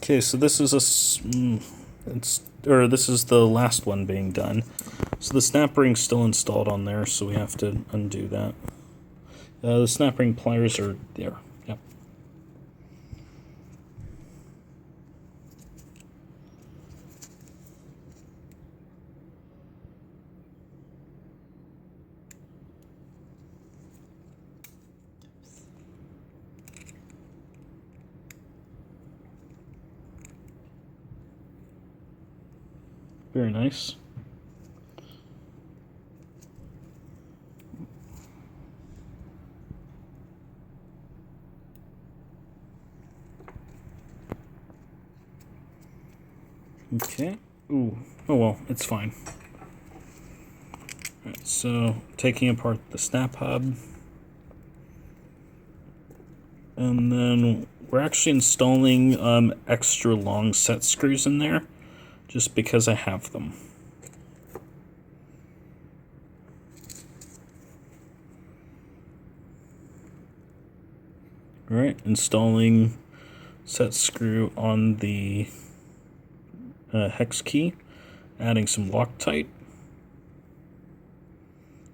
Okay, so this is this is the last one being done. So the snap ring's still installed on there, so we have to undo that. The snap ring pliers are there. Yep. Very nice. Okay. Ooh. Oh well, it's fine. Alright, so taking apart the snap hub. And then we're actually installing extra long set screws in there, just because I have them. Alright, installing set screw on the hex key, adding some Loctite,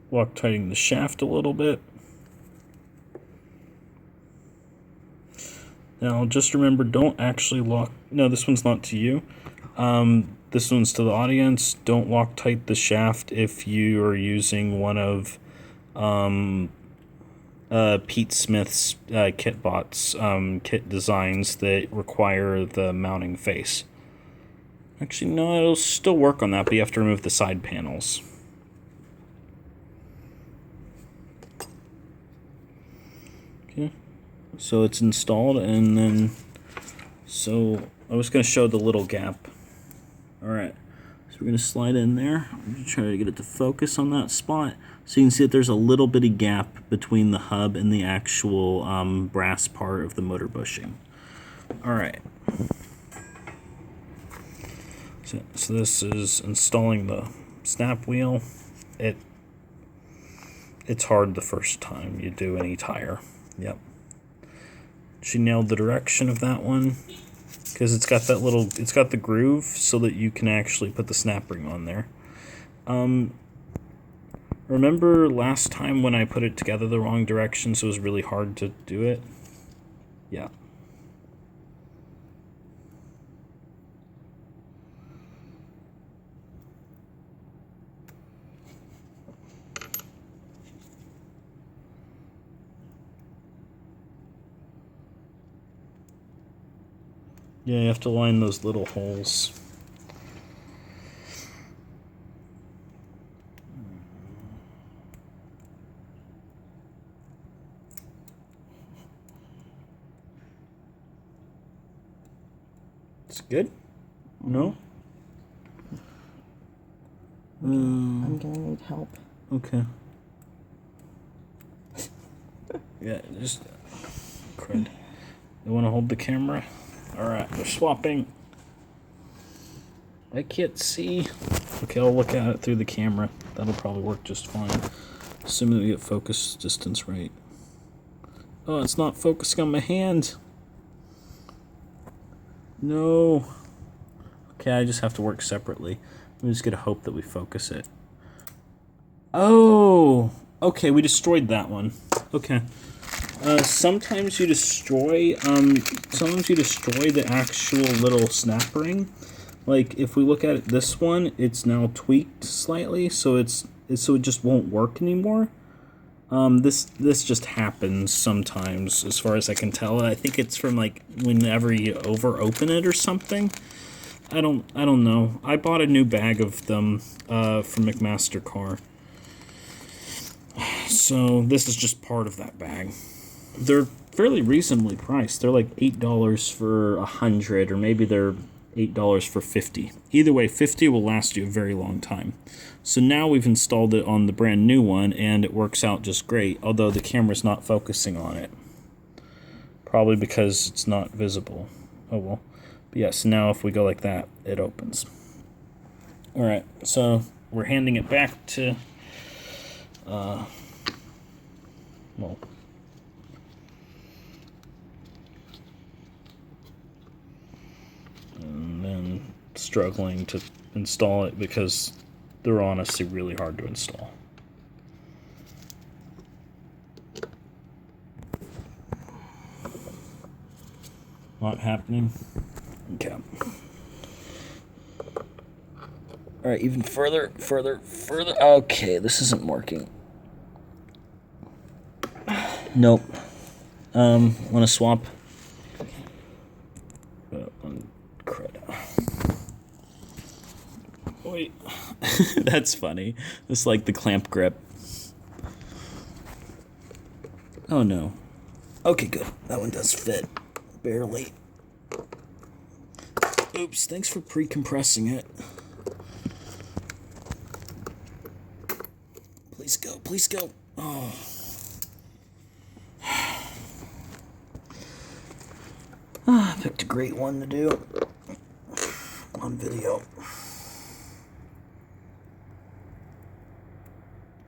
Loctiting the shaft a little bit. Now just remember, don't actually lock, no, this one's not to you, this one's to the audience. Don't Loctite the shaft if you are using one of Pete Smith's kit designs that require the mounting face. Actually, no, it'll still work on that, but you have to remove the side panels. Okay, so it's installed, and then, so I was going to show the little gap. Alright, so we're going to slide in there. I'm going to try to get it to focus on that spot. So you can see that there's a little bitty gap between the hub and the actual brass part of the motor bushing. Alright. So this is installing the snap wheel. It's hard the first time you do any tire. Yep. She nailed the direction of that one, because it's got that little, it's got the groove so that you can actually put the snap ring on there. Remember last time when I put it together the wrong direction, so it was really hard to do it? Yeah. Yeah, you have to line those little holes. It's good? No? I'm gonna need help. Okay. Yeah, just crud. You want to hold the camera? Alright, we're swapping. I can't see. Okay, I'll look at it through the camera. That'll probably work just fine. Assuming we get focus distance right. Oh, it's not focusing on my hand. No. Okay, I just have to work separately. I'm just gonna hope that we focus it. Oh! Okay, we destroyed that one. Okay. Sometimes you destroy the actual little snap ring. Like, if we look at it, this one, it's now tweaked slightly, so it just won't work anymore. This just happens sometimes, as far as I can tell. I think it's from, like, whenever you over-open it or something. I don't know. I bought a new bag of them from McMaster Car. So this is just part of that bag. They're fairly reasonably priced. They're like $8 for 100, or maybe they're $8 for 50. Either way, 50 will last you a very long time. So now we've installed it on the brand new one, and it works out just great, although the camera's not focusing on it. Probably because it's not visible. Oh well. But yes, now if we go like that, it opens. Alright, so we're handing it back to, well, struggling to install it because they're honestly really hard to install. Not happening? Okay. Alright, even further. Okay, this isn't working. Nope. Want to swap? Wait. That's funny. It's like the clamp grip. Oh no. Okay, good. That one does fit. Barely. Oops, thanks for pre-compressing it. Please go, please go. Oh. I picked a great one to do on video.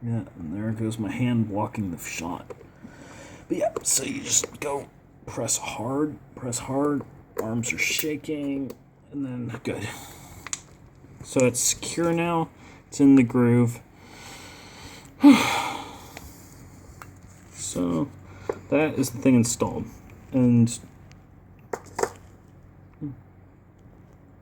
Yeah, and there goes my hand blocking the shot. But yeah, so you just go press hard, arms are shaking, and then good. So it's secure now, it's in the groove. So that is the thing installed. And